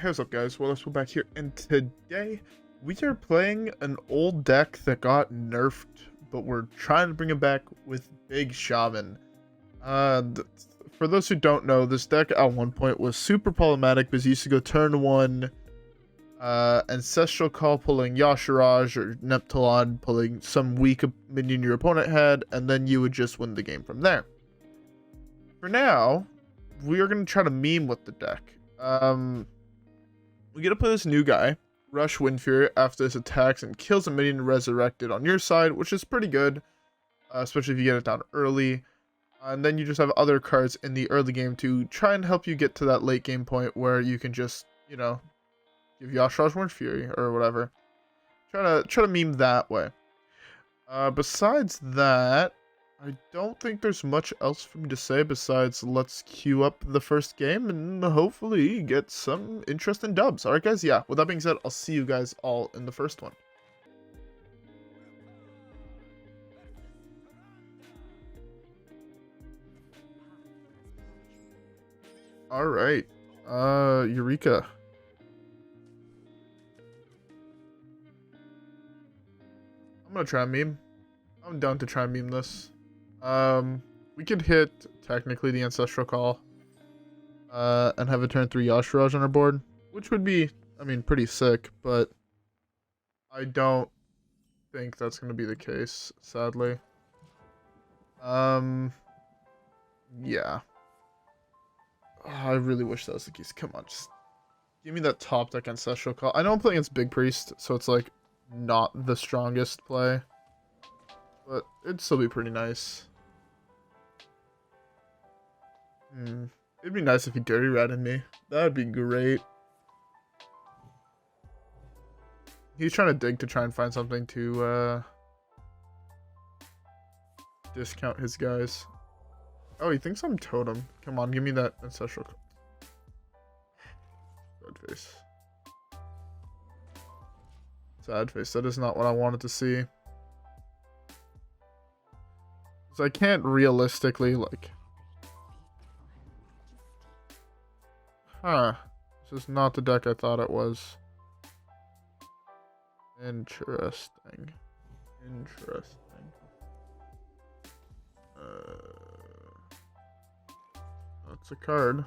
Hey, what's up guys, WhirlXbow back here, and today we are playing an old deck that got nerfed, but we're trying to bring it back with Big Shaman. For those who don't know, this deck at one point was super problematic because you used to go turn 1, Ancestral Call pulling Yashiraj or Neptulon pulling some weak minion your opponent had, and then you would just win the game from there. For now, we are going to try to meme with the deck. We get to play this new guy, Rush Windfury, after this attacks and kills a minion resurrected on your side, which is pretty good, especially if you get it down early. And then you just have other cards in the early game to try and help you get to that late game point where you can just, you know, give Yashiraj Windfury or whatever. Try to meme that way. Besides that, I don't think there's much else for me to say besides let's queue up the first game and hopefully get some interesting dubs. Alright guys, yeah, with that being said, I'll see you guys all in the first one. Alright, Eureka. I'm gonna try and meme. I'm down to try and meme this. We could hit, technically, the Ancestral Call, and have a turn 3 Yashiraj on our board, which would be, I mean, pretty sick, but I don't think that's going to be the case, sadly. Yeah. Oh, I really wish that was the case. Come on, just give me that top deck Ancestral Call. I know I'm playing against Big Priest, so it's, like, not the strongest play, but it'd still be pretty nice. It'd be nice if he dirty ratted me. That'd be great. He's trying to dig to try and find something to discount his guys. Oh, he thinks I'm totem. Come on, give me that ancestral. Sad face. Sad face. That is not what I wanted to see. So I can't realistically, like... Huh. This is not the deck I thought it was. Interesting. That's a card.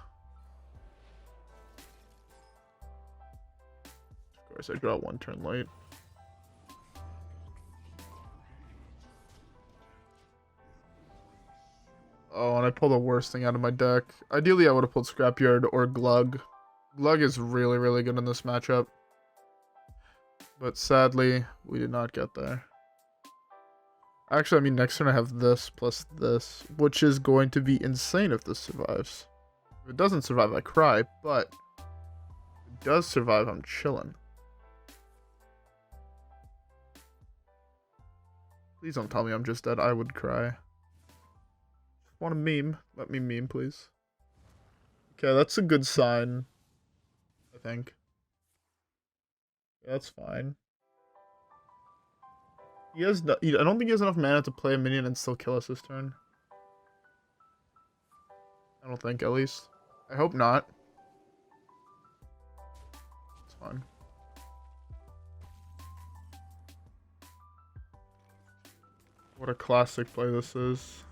Of course, I draw one turn late. Oh, and I pulled the worst thing out of my deck. Ideally, I would have pulled Scrapyard or Glugg. Glugg is really, really good in this matchup. But sadly, we did not get there. Actually, I mean, next turn I have this plus this, which is going to be insane if this survives. If it doesn't survive, I cry, but if it does survive, I'm chilling. Please don't tell me I'm just dead. I would cry. Want a meme? Let me meme, please. Okay, that's a good sign. I think. Yeah, that's fine. He has no, I don't think he has enough mana to play a minion and still kill us this turn. I don't think, at least. I hope not. It's fine. What a classic play this is.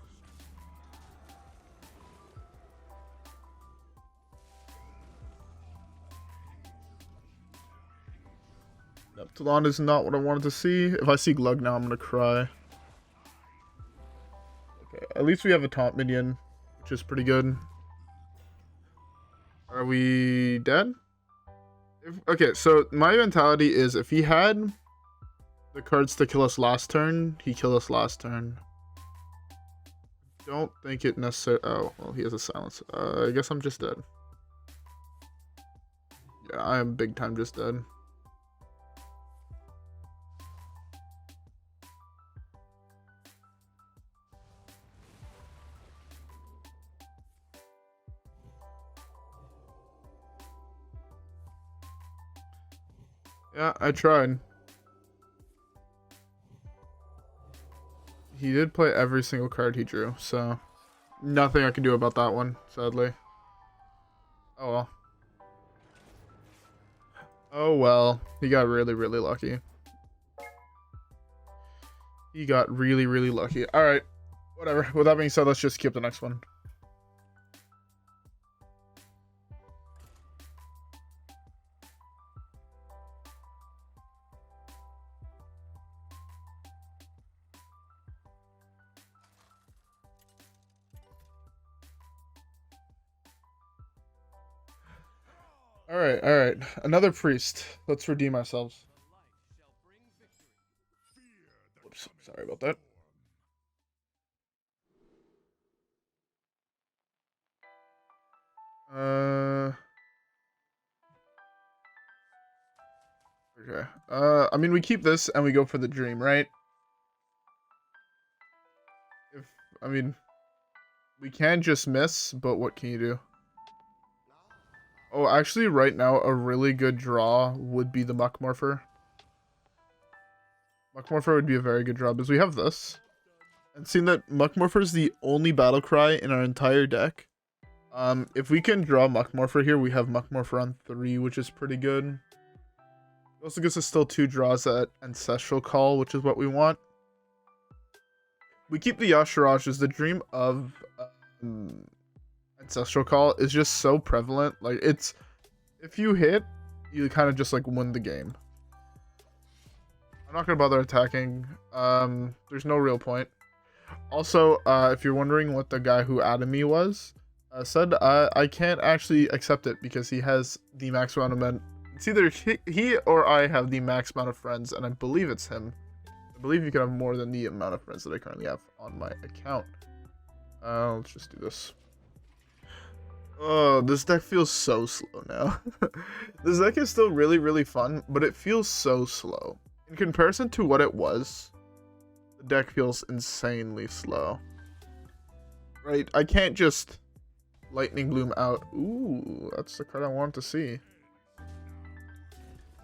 Neptulon is not what I wanted to see. If I see Glugg now, I'm gonna cry. Okay, at least we have a taunt minion, which is pretty good. Are we dead? Okay, so my mentality is if he had the cards to kill us last turn, he killed us last turn. Don't think it necessarily... Oh, well, he has a silence. I guess I'm just dead. Yeah, I am big time just dead. Yeah, I tried. He did play every single card he drew, so nothing I can do about that one, sadly. Oh well. Oh well, he got really, really lucky. He got really, really lucky. Alright, whatever. With that being said, let's just skip the next one. Alright. Another priest. Let's redeem ourselves. Whoops, sorry about that. Okay. I mean, we keep this and we go for the dream, right? I mean, we can just miss, but what can you do? Oh, actually, right now, a really good draw would be the Muckmorpher. Muckmorpher would be a very good draw, because we have this. And seeing that Muckmorpher is the only battle cry in our entire deck, if we can draw Muckmorpher here, we have Muckmorpher on 3, which is pretty good. It also gives us still 2 draws at Ancestral Call, which is what we want. We keep the Yashiraj as the dream of Ancestral Call is just so prevalent. Like, it's, if you hit, you kind of just like win the game. I'm not gonna bother attacking. There's no real point. Also, if you're wondering what the guy who added me was, said I can't actually accept it because he has the max amount of men. It's either he or I have the max amount of friends, and I believe it's him. I believe you can have more than the amount of friends that I currently have on my account. Let's just do this. Oh, this deck feels so slow now. This deck is still really, really fun, but it feels so slow. In comparison to what it was, the deck feels insanely slow. Right? I can't just Lightning Bloom out. Ooh, that's the card I want to see.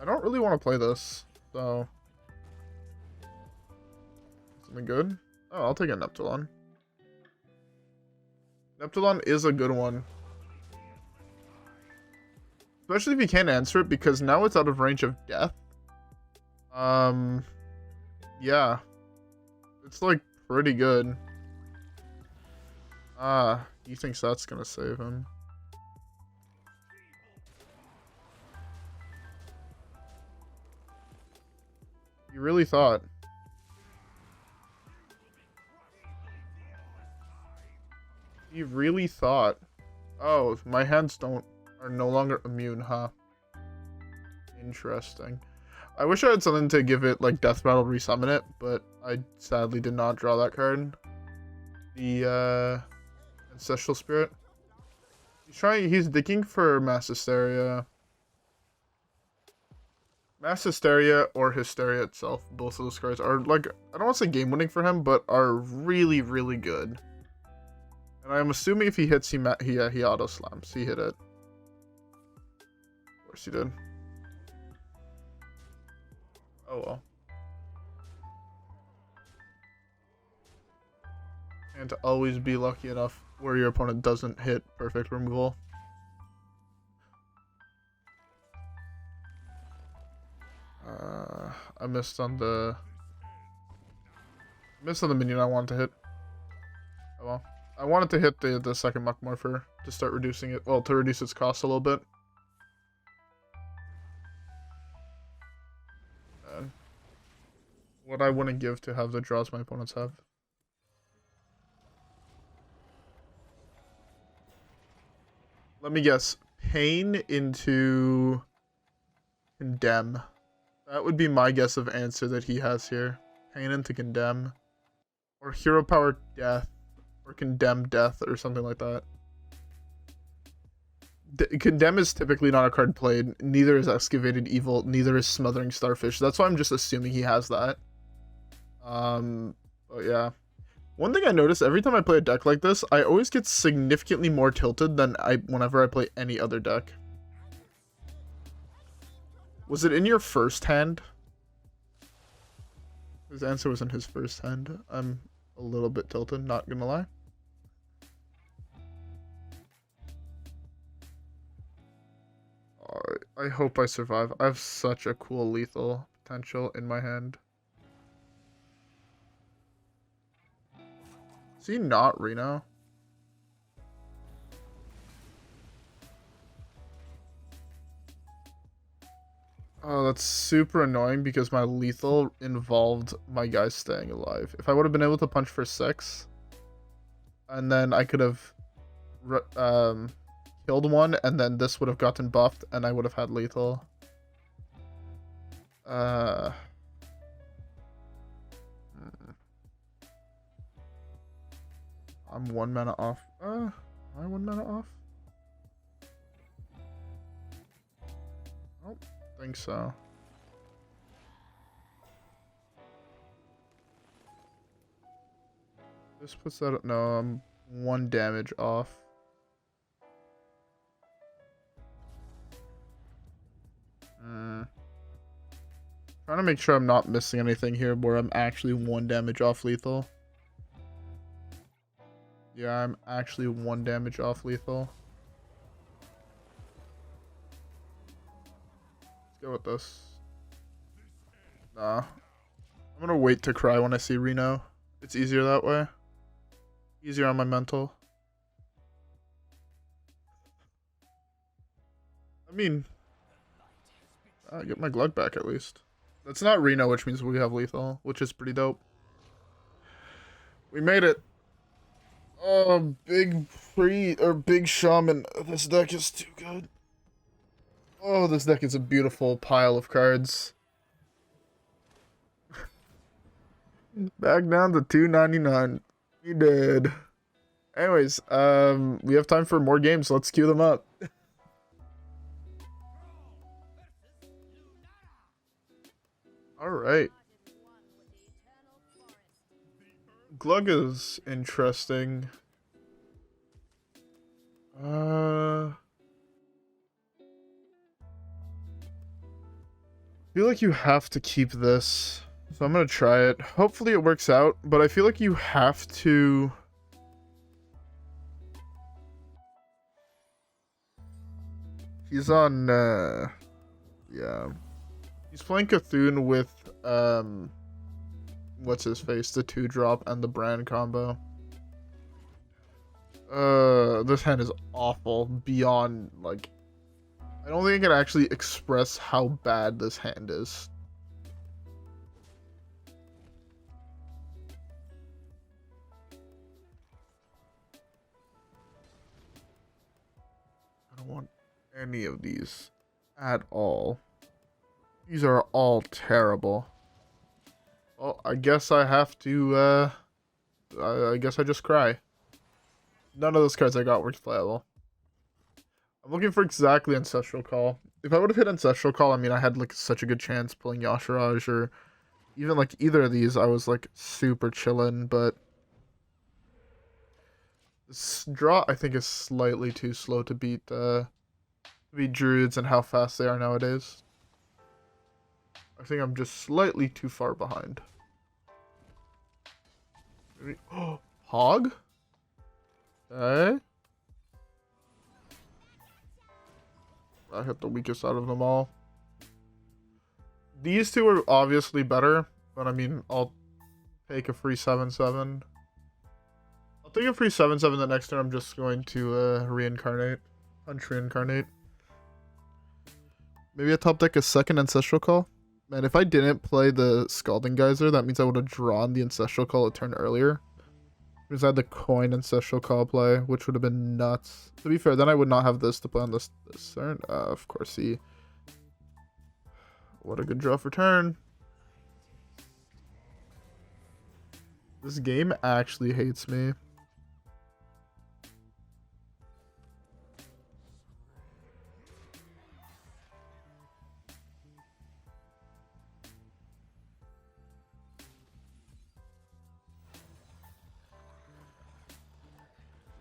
I don't really want to play this, so... Something good? Oh, I'll take a Neptulon. Neptulon is a good one. Especially if you can't answer it, because now it's out of range of death. Yeah. It's, like, pretty good. He thinks that's gonna save him. You really thought. You really thought. Oh, my hands are no longer immune, huh? Interesting. I wish I had something to give it, like, Death Battle resummon it, but I sadly did not draw that card. The, Ancestral Spirit. He's digging for Mass Hysteria. Mass Hysteria or Hysteria itself, both of those cards are, like, I don't want to say game-winning for him, but are really, really good. And I'm assuming if he hits, he auto-slams. He hit it. Of course he did. Oh well. And to always be lucky enough where your opponent doesn't hit perfect removal. I missed on the minion I wanted to hit. Oh well. I wanted to hit the second Muckmorpher to start reducing it, well, to reduce its cost a little bit. Man. What I wouldn't give to have the draws my opponents have. Let me guess. Pain into Condemn. That would be my guess of answer that he has here. Pain into Condemn. Or Hero Power Death. Or Condemn Death or something like that. Condemn is typically not a card played. Neither is Excavated Evil. Neither is Smothering Starfish. That's why I'm just assuming he has that. But yeah. One thing I notice every time I play a deck like this, I always get significantly more tilted than whenever I play any other deck. Was it in your first hand? His answer was in his first hand. I'm a little bit tilted, not gonna lie. Alright, I hope I survive. I have such a cool lethal potential in my hand. Is he not Reno? Oh, that's super annoying because my lethal involved my guy staying alive. If I would have been able to punch for 6, and then I could have killed one, and then this would have gotten buffed, and I would have had lethal. I'm 1 mana off. Am I 1 mana off? I don't think so. This puts that. No, I'm 1 damage off. Trying to make sure I'm not missing anything here where I'm actually 1 damage off lethal. Yeah, I'm actually 1 damage off lethal. Let's go with this. Nah. I'm gonna wait to cry when I see Reno. It's easier that way. Easier on my mental. I mean, I get my Glugg back at least. That's not Reno, which means we have lethal, which is pretty dope. We made it. Oh, big Shaman. This deck is too good. Oh, this deck is a beautiful pile of cards. Back down to 299. We did. Anyways, we have time for more games. So let's queue them up. All right. Glugg is interesting. I feel like you have to keep this. So I'm gonna try it. Hopefully it works out, but I feel like you have to... He's on, yeah. He's playing Cthulhu with, what's his face? The 2-drop and the brand combo. This hand is awful beyond, like... I don't think I can actually express how bad this hand is. I don't want any of these at all. These are all terrible. Well, I guess I have to, I guess I just cry. None of those cards I got were playable. I'm looking for exactly Ancestral Call. If I would have hit Ancestral Call, I mean, I had, like, such a good chance pulling Yashiraj, or even, like, either of these, I was, like, super chillin', but... This draw, I think, is slightly too slow to beat Druids and how fast they are nowadays. I think I'm just slightly too far behind. Oh, Hog? Okay. I hit the weakest out of them all. These two are obviously better, but I mean, I'll take a free 7/7. I'll take a free 7/7 the next turn. I'm just going to Reincarnate. Punch Reincarnate. Maybe I top deck a second Ancestral Call. Man, if I didn't play the Scalding Geyser, that means I would have drawn the Ancestral Call a turn earlier. Because I had the coin Ancestral Call play, which would have been nuts. To be fair, then I would not have this to play on this turn. Of course, he... What a good draw for turn. This game actually hates me.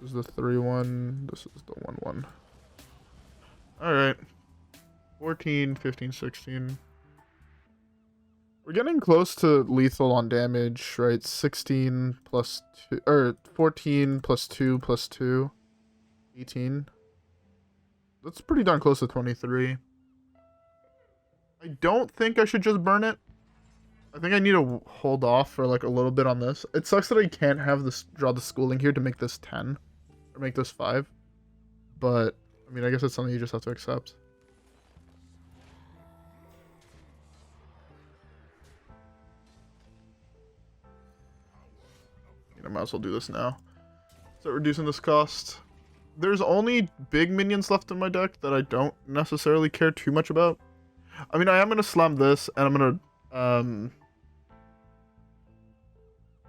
This is the 3-1. This is the 1-1. Alright. 14, 15, 16. We're getting close to lethal on damage, right? 16 plus 2, or 14 plus 2 plus 2. 18. That's pretty darn close to 23. I don't think I should just burn it. I think I need to hold off for like a little bit on this. It sucks that I can't have this draw the schooling here to make this 10 or make this 5. But I mean, I guess it's something you just have to accept. I might as well do this now. Start reducing this cost. There's only big minions left in my deck that I don't necessarily care too much about. I mean, I am gonna slam this, and I'm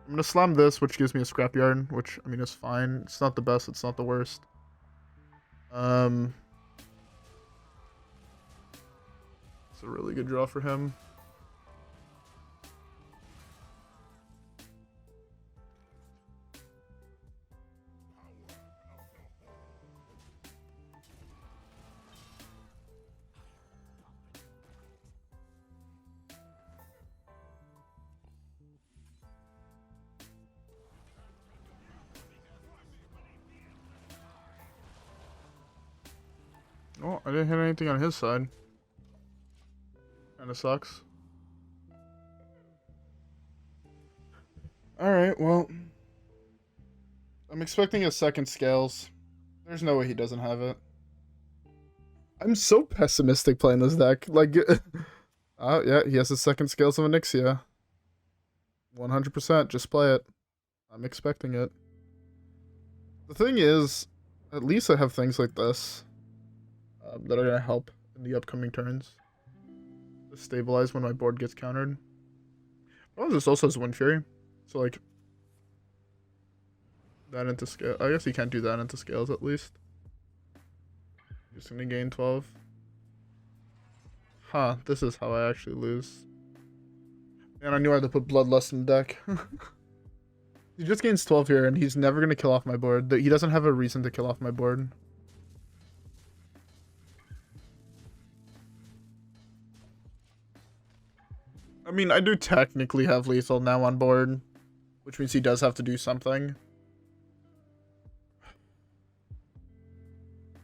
gonna slam this, which gives me a scrapyard, which I mean is fine. It's not the best, it's not the worst. It's a really good draw for him. Oh, I didn't hit anything on his side. Kinda sucks. Alright, well. I'm expecting a second scales. There's no way he doesn't have it. I'm so pessimistic playing this deck. Like, oh yeah, he has the second scales of Onyxia. 100%, just play it. I'm expecting it. The thing is, at least I have things like this. That are going to help in the upcoming turns. To stabilize when my board gets countered. Oh, this also has Windfury. So, like, that into scale. I guess you can't do that into scales at least. Just going to gain 12. Huh, this is how I actually lose. Man, I knew I had to put Bloodlust in the deck. He just gains 12 here, and he's never going to kill off my board. He doesn't have a reason to kill off my board. I mean, I do technically have lethal now on board, which means he does have to do something.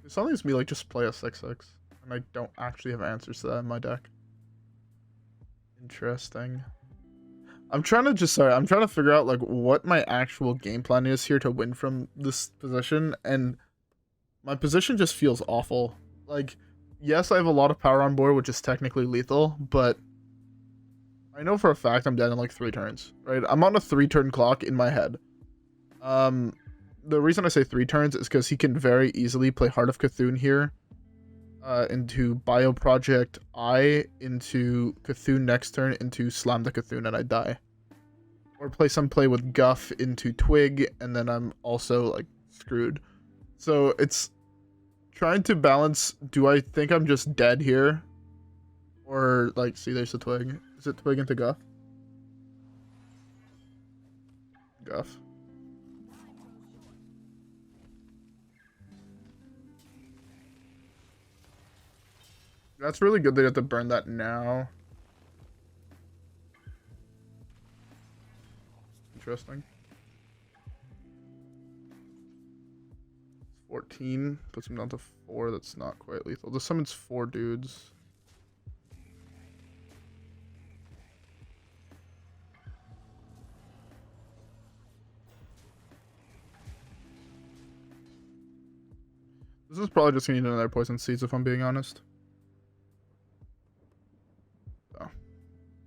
Something leaves me like just play a 6/6, and I don't actually have answers to that in my deck. Interesting. I'm trying to figure out like what my actual game plan is here to win from this position, and my position just feels awful. Like, yes, I have a lot of power on board, which is technically lethal, but I know for a fact I'm dead in like 3 turns, right? I'm on a 3-turn clock in my head. The reason I say 3 turns is because he can very easily play Heart of Cthulhu here, into Bio Project I, into Cthulhu next turn, into Slam the Cthulhu, and I die. Or play some play with Guff into Twig, and then I'm also like screwed. So it's trying to balance, do I think I'm just dead here? Or like, see, there's the Twig. Is it Twig into Guff? Guff. That's really good they have to burn that now. Interesting. 14 puts him down to 4. That's not quite lethal. This summons 4 dudes. This is probably just gonna need another poison seeds if I'm being honest. Oh.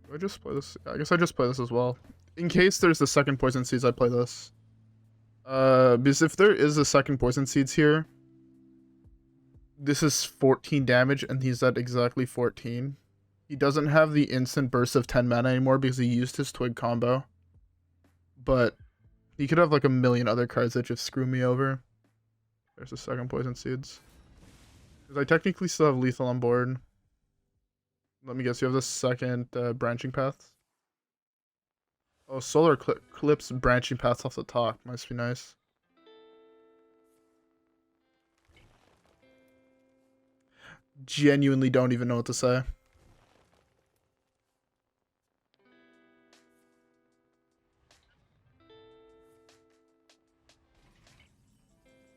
Do I just play this? I guess I just play this as well. In case there's the second poison seeds, I play this. Because if there is a second poison seeds here, this is 14 damage and he's at exactly 14. He doesn't have the instant burst of 10 mana anymore because he used his Twig combo. But he could have like a million other cards that just screw me over. There's the second poison seeds. Because I technically still have lethal on board. Let me guess, you have the second branching paths? Oh, solar clips branching paths off the top. Must be nice. Genuinely don't even know what to say.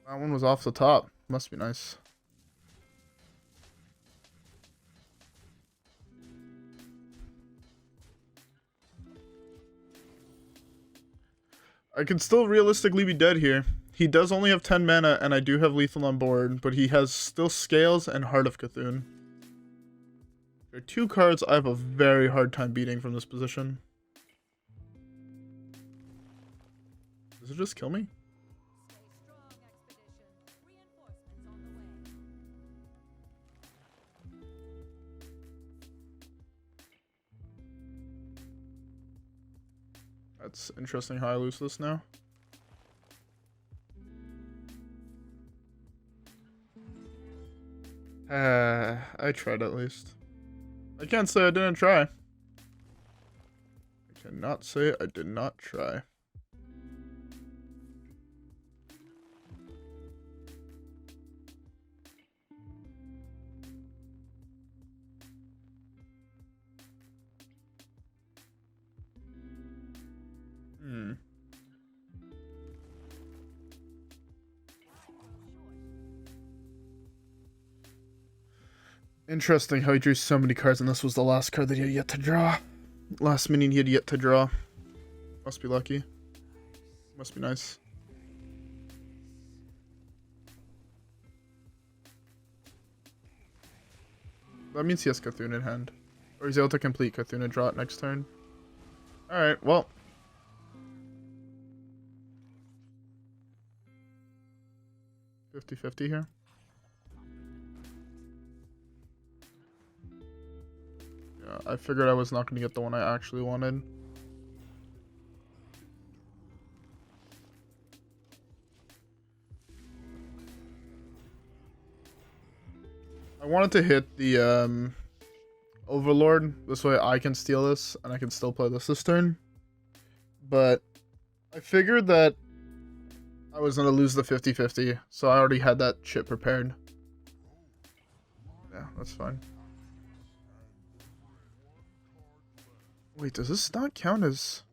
That one was off the top. Must be nice. I could still realistically be dead here. He does only have 10 mana, and I do have lethal on board, but he has still Scales and Heart of Cthulhu. There are 2 cards I have a very hard time beating from this position. Does it just kill me? That's interesting how I lose this now. I tried at least. I can't say I didn't try. I cannot say I did not try. Interesting how he drew so many cards, and this was the last card that he had yet to draw. Last minion he had yet to draw. Must be lucky. Must be nice. That means he has Cthulhu in hand. Or he's able to complete Cthulhu and draw it next turn. Alright, well. $50-50 here. Yeah, I figured I was not going to get the one I actually wanted. I wanted to hit the Overlord. This way I can steal this and I can still play this turn. But I figured that I was going to lose the 50-50, so I already had that shit prepared. Yeah, that's fine. Wait, does this not count as...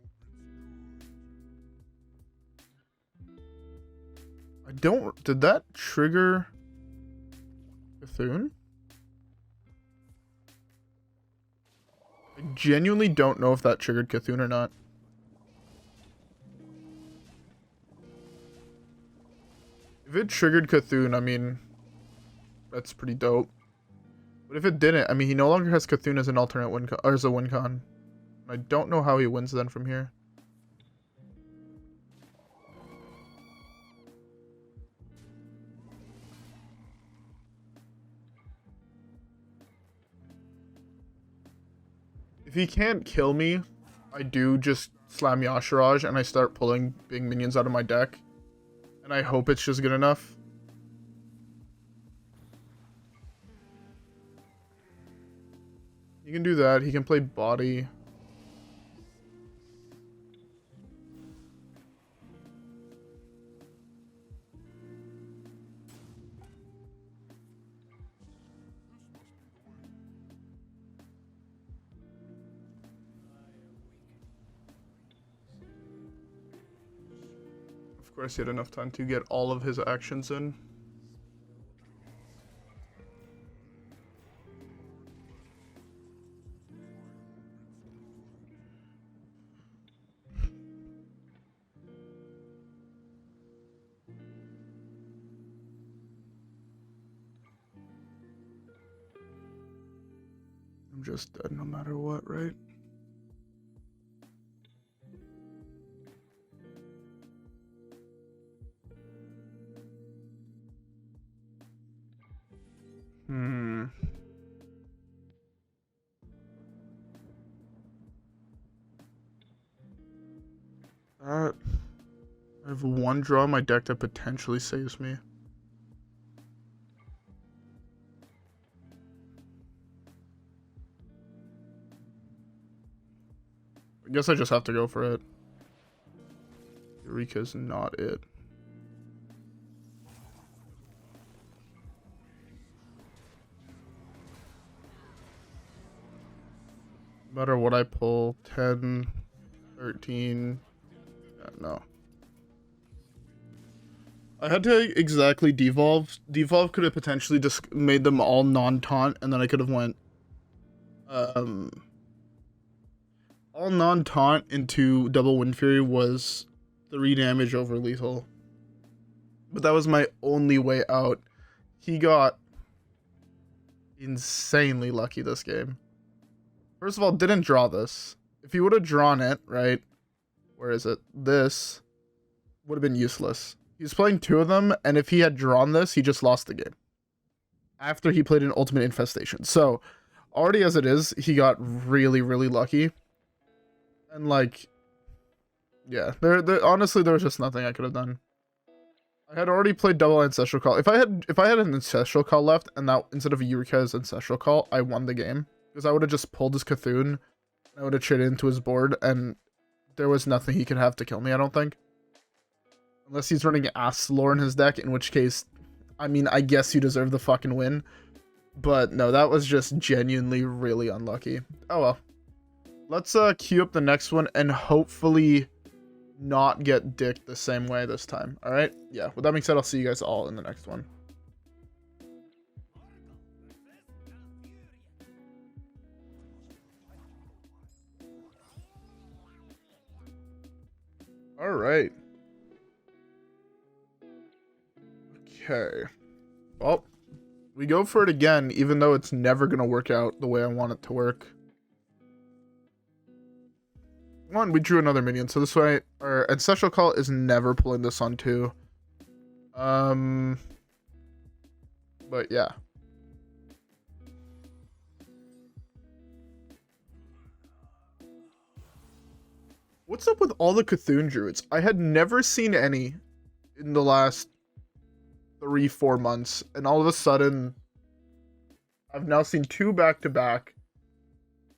I don't... Did that trigger... Cthulhu? I genuinely don't know if that triggered Cthulhu or not. If it triggered Cthulhu, I mean... That's pretty dope. But if it didn't, I mean, he no longer has Cthulhu as an alternate win con, or as a win con. I don't know how he wins then from here. If he can't kill me, I do just slam Yashiraj and I start pulling big minions out of my deck. And I hope it's just good enough. He can do that. He can play body. Of course, he had enough time to get all of his actions in. I'm just dead no matter what, right? I have one draw in my deck that potentially saves me. I guess I just have to go for it. Eureka's not it. No matter what I pull, 10, 13, yeah, no. I had to exactly devolve. Devolve could have potentially just made them all non-taunt, and then I could have went all non-taunt into double Windfury was 3 damage over lethal. But that was my only way out. He got insanely lucky this game. First of all, didn't draw this. If he would have drawn it, right? Where is it? This would have been useless. He's playing 2 of them, and if he had drawn this, he just lost the game. After he played an Ultimate Infestation. So, already as it is, he got really, really lucky. And like, yeah, honestly, there was just nothing I could have done. I had already played double Ancestral Call. If I had an Ancestral Call left, and that instead of Eureka's Ancestral Call, I won the game. Because I would have just pulled his Cthulhu, I would have traded into his board, and there was nothing he could have to kill me, I don't think. Unless he's running Asslore in his deck, in which case, I mean, I guess you deserve the fucking win. But no, that was just genuinely really unlucky. Oh well. Let's queue up the next one and hopefully not get dicked the same way this time. Alright? Yeah, with that being said, I'll see you guys all in the next one. Alright. Okay. Well, we go for it again, even though it's never going to work out the way I want it to work. One, we drew another minion, so this way our Ancestral Call is never pulling this on 2. But yeah. What's up with all the Cthulhu Druids? I had never seen any in the last 3-4 months, and all of a sudden I've now seen 2 back-to-back,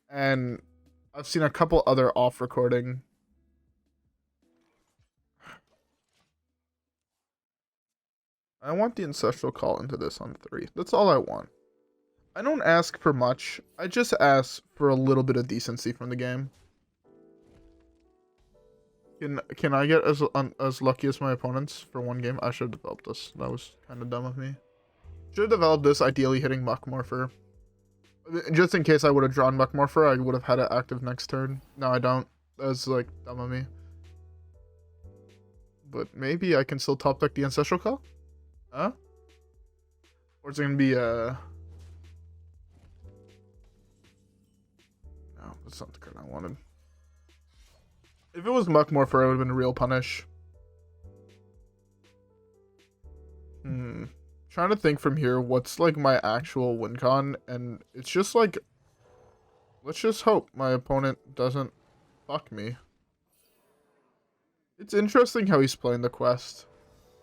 and I've seen a couple other off recording. I want the Ancestral Call into this on 3. That's all I want. I don't ask for much. I just ask for a little bit of decency from the game. Can I get as lucky as my opponents for 1 game? I should have developed this. That was kind of dumb of me. Should have developed this, ideally hitting Muckmorpher. Just in case I would have drawn Muckmorpher, I would have had it active next turn. No, I don't. That's like dumb of me. But maybe I can still top deck the Ancestral Call? Huh? Or is it gonna be no, that's not the card I wanted. If it was Muckmorpher, it would have been a real punish. Trying to think from here what's like my actual win con, and it's just like, let's just hope my opponent doesn't fuck me. It's interesting how he's playing the quest.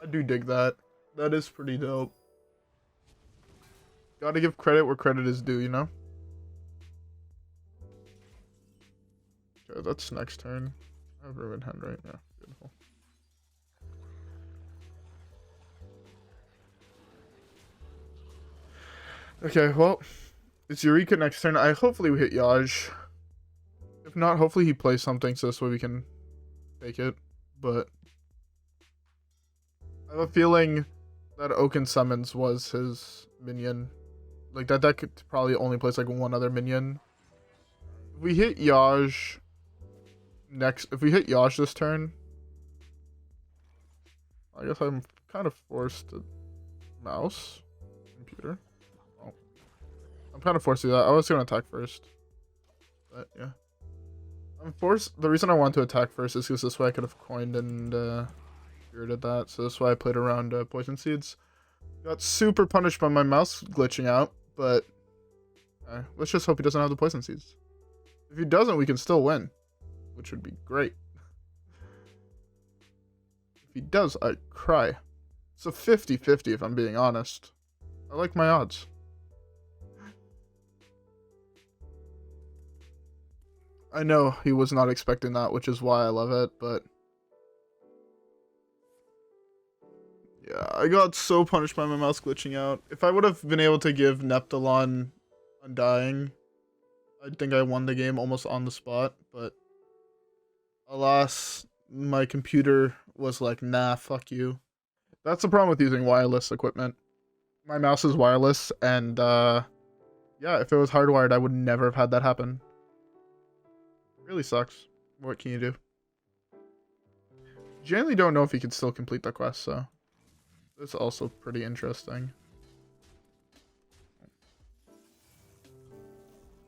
I do dig that. That is pretty dope. Gotta give credit where credit is due, you know? Okay, that's next turn. I have Riven Hand, right? Yeah, beautiful. Okay, well, it's Eureka next turn. Hopefully we hit Yaj. If not, hopefully he plays something so this way we can take it. But I have a feeling that Oaken Summons was his minion. Like, that deck could probably only place like 1 other minion. If we hit Yaj if we hit Yaj this turn, I guess I'm kind of forced to mouse computer. Oh, I'm kind of forced to do that. I was going to attack first, but yeah, I'm forced. The reason I want to attack first is because this way I could have coined and spirited that. So this way I played around Poison Seeds. Got super punished by my mouse glitching out, but let's just hope he doesn't have the Poison Seeds. If he doesn't, we can still win, which would be great. If he does, I cry. It's a 50-50 if I'm being honest. I like my odds. I know he was not expecting that, which is why I love it, but yeah, I got so punished by my mouse glitching out. If I would have been able to give Neptulon Undying, I think I won the game almost on the spot, but alas, my computer was like, nah, fuck you. That's the problem with using wireless equipment. My mouse is wireless, and yeah, if it was hardwired, I would never have had that happen. Really sucks. What can you do? Genuinely don't know if he could still complete the quest, so that's also pretty interesting.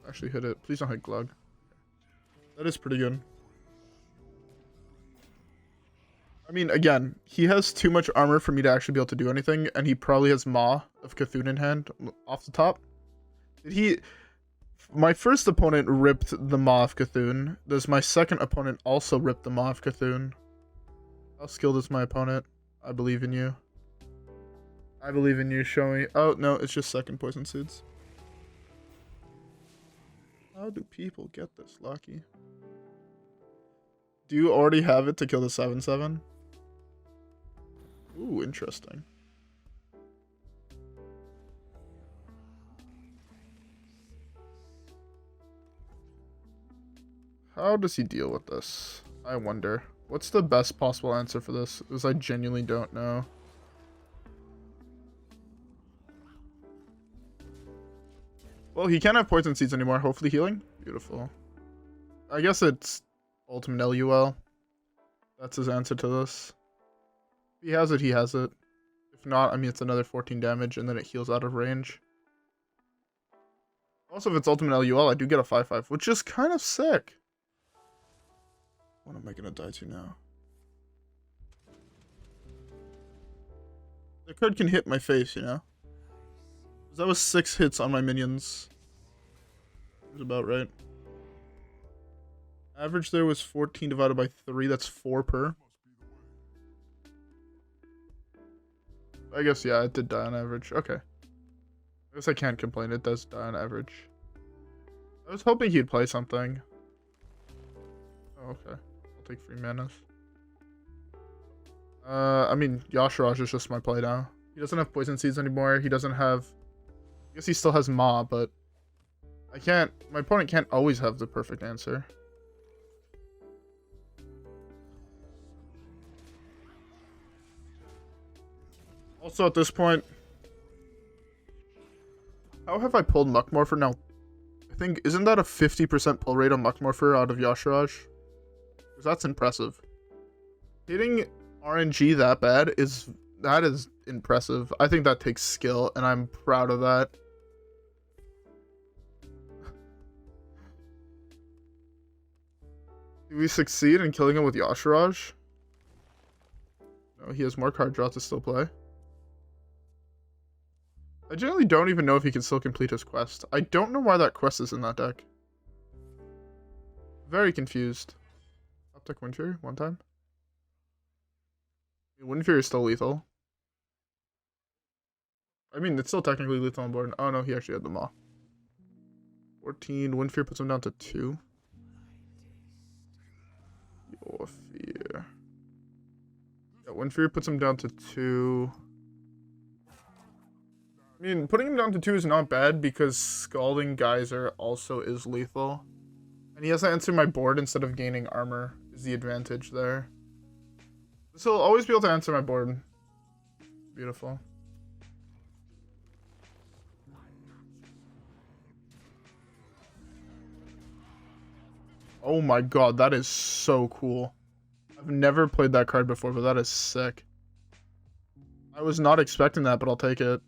Actually hit it. Please don't hit Glugg. That is pretty good. I mean, again, he has too much armor for me to actually be able to do anything, and he probably has Maw of Cthulhu in hand off the top. Did he... My first opponent ripped the Maw of Cthulhu. Does my second opponent also rip the Maw of Cthulhu? How skilled is my opponent? I believe in you. I believe in you, show me. Oh, no, it's just second Poison Seeds. How do people get this lucky? Do you already have it to kill the 7/7? Ooh, interesting. How does he deal with this? I wonder. What's the best possible answer for this? Because I genuinely don't know. Well, he can't have Poison Seeds anymore. Hopefully healing. Beautiful. I guess it's Ultimate LUL. That's his answer to this. If he has it, he has it. If not, I mean, it's another 14 damage, and then it heals out of range. Also, if it's Ultimate LUL, I do get a 5/5, which is kind of sick. What am I going to die to now? The card can hit my face, you know? That was 6 hits on my minions. It was about right. Average there was 14 divided by 3. That's 4 per. I guess, yeah, it did die on average. Okay. I guess I can't complain. It does die on average. I was hoping he'd play something. Oh, okay. I'll take 3 manas. I mean, Yashiraj is just my play now. He doesn't have Poison Seeds anymore. He doesn't have... I guess he still has Maw, but... I can't... My opponent can't always have the perfect answer. Also, at this point... How have I pulled Muckmorpher now? I think... Isn't that a 50% pull rate on Muckmorpher out of Yashiraj? Because that's impressive. Hitting RNG that bad is... That is impressive. I think that takes skill, and I'm proud of that. Do we succeed in killing him with Yashiraj? No, he has more card draw to still play. I generally don't even know if he can still complete his quest. I don't know why that quest is in that deck. Very confused. Uptick Windfury, one time. Windfury is still lethal. I mean, it's still technically lethal on board. Oh no, he actually had the Maw. 14. Windfury puts him down to 2. Your fear. Yeah, Windfury puts him down to 2. I mean, putting him down to 2 is not bad because Scalding Geyser also is lethal. And he has to answer my board instead of gaining armor is the advantage there. So he'll always be able to answer my board. Beautiful. Oh my god, that is so cool. I've never played that card before, but that is sick. I was not expecting that, but I'll take it.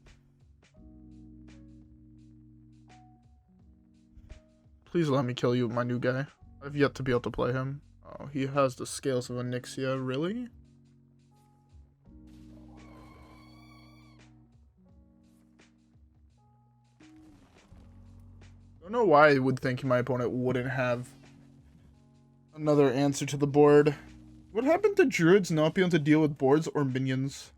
Please let me kill you, my new guy. I've yet to be able to play him. Oh, he has the Scales of Onyxia, really? Don't know why I would think my opponent wouldn't have another answer to the board. What happened to druids not being able to deal with boards or minions?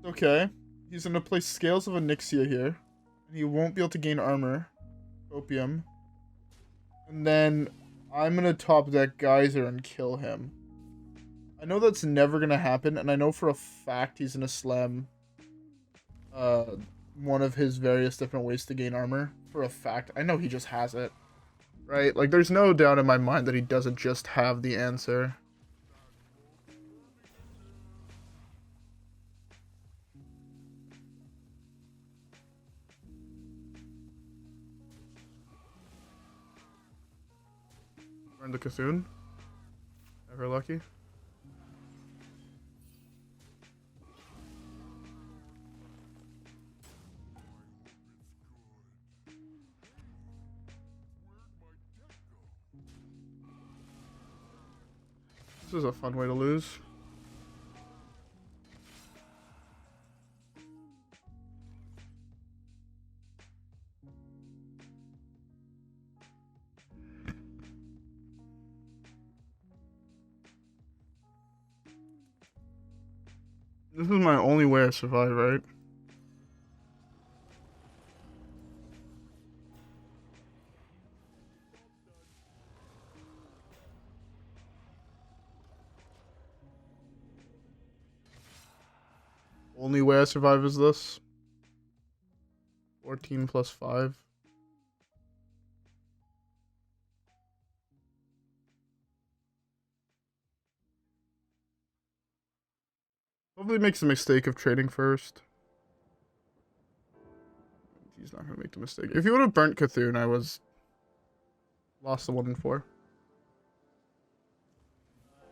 Okay. He's gonna play Scales of Onyxia here. And he won't be able to gain armor. Opium. And then I'm gonna top deck Geyser and kill him. I know that's never gonna happen, and I know for a fact he's gonna slam one of his various different ways to gain armor. For a fact. I know he just has it. Right? Like, there's no doubt in my mind that he doesn't just have the answer. Burn the Cthulhu. Ever lucky. This is a fun way to lose. This is my only way to survive, right? Only way I survive is this. 14 plus 5. Hopefully makes the mistake of trading first. He's not going to make the mistake. If he would have burnt Cthulhu, I was lost the 1 and 4.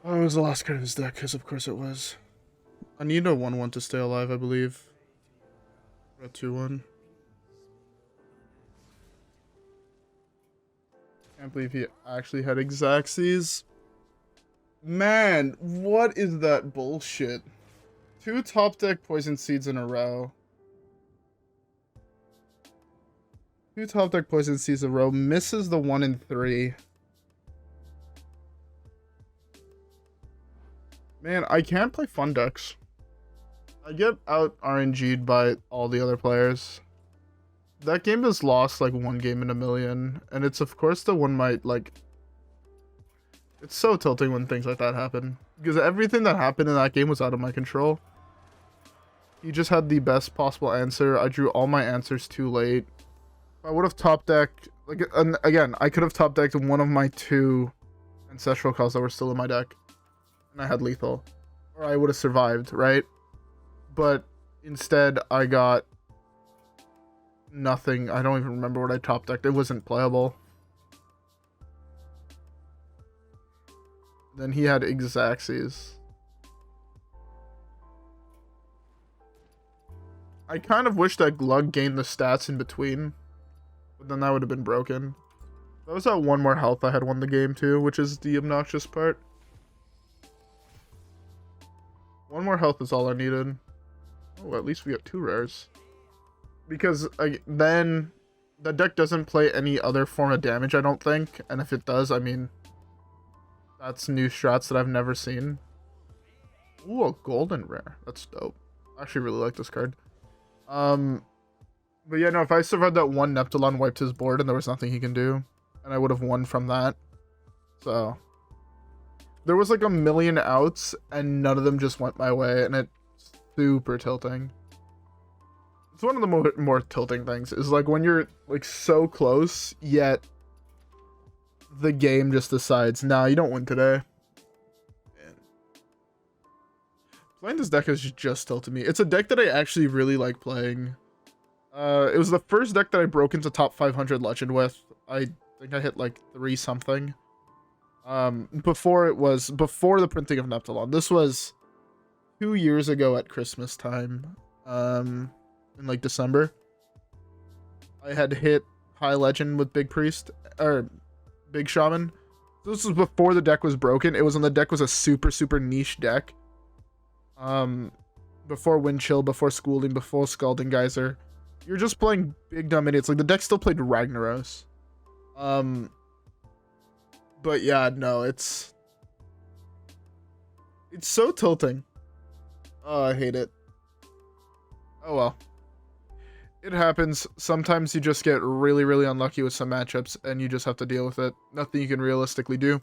Oh, it was the last card of his deck, because of course it was. I need a 1-1 to stay alive, I believe. A 2-1. Can't believe he actually had Xaxes. Man, what is that bullshit? 2 top deck poison seeds in a row. 2 top deck poison seeds in a row. Misses the 1 and 3. Man, I can't play fun decks. I get out RNG'd by all the other players. That game is lost like 1 game in a million. And it's of course the one might like... It's so tilting when things like that happen. Because everything that happened in that game was out of my control. He just had the best possible answer. I drew all my answers too late. I would have top decked... Like, again, I could have top decked one of my 2 Ancestral calls that were still in my deck. And I had lethal. Or I would have survived, right? But instead, I got nothing. I don't even remember what I top decked. It wasn't playable. Then he had Xaxes. I kind of wish that Glugg gained the stats in between. But then that would have been broken. If I was at 1 more health, I had won the game too, which is the obnoxious part. 1 more health is all I needed. Oh, at least we got 2 rares. Because then the deck doesn't play any other form of damage, I don't think. And if it does, I mean, that's new strats that I've never seen. Ooh, a golden rare. That's dope. I actually really like this card. But yeah, no, if I survived that 1 Neptulon wiped his board and there was nothing he can do. And I would have won from that. So there was like a million outs and none of them just went my way, and it's super tilting. It's one of the more tilting things is like when you're like so close, yet the game just decides, nah, you don't win today. Man. Playing this deck has just tilted me. It's a deck that I actually really like playing. It was the first deck that I broke into top 500 legend with. I think I hit like 3 something. Before the printing of Neptulon. This was 2 years ago at Christmas time. In like December. I had hit high legend with Big Priest or Big Shaman. So this was before the deck was broken. It was when the deck was a super niche deck. Before Windchill, before Schooling, before Scalding Geyser. You're just playing big dumb idiots. Like the deck still played Ragnaros. But yeah, no, it's so tilting. Oh, I hate it. Oh well. It happens. Sometimes you just get really unlucky with some matchups and you just have to deal with it. Nothing you can realistically do.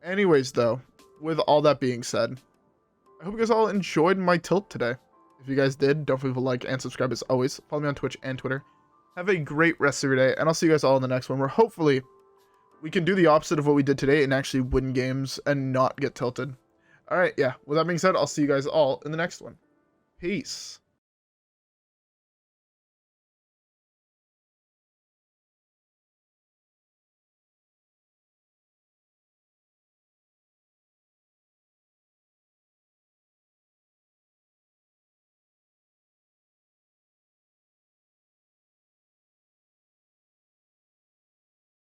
Anyways, though, with all that being said, I hope you guys all enjoyed my tilt today. If you guys did, don't forget to like and subscribe as always. Follow me on Twitch and Twitter. Have a great rest of your day, and I'll see you guys all in the next one, where hopefully we can do the opposite of what we did today and actually win games and not get tilted. Alright, yeah. With that being said, I'll see you guys all in the next one. Peace.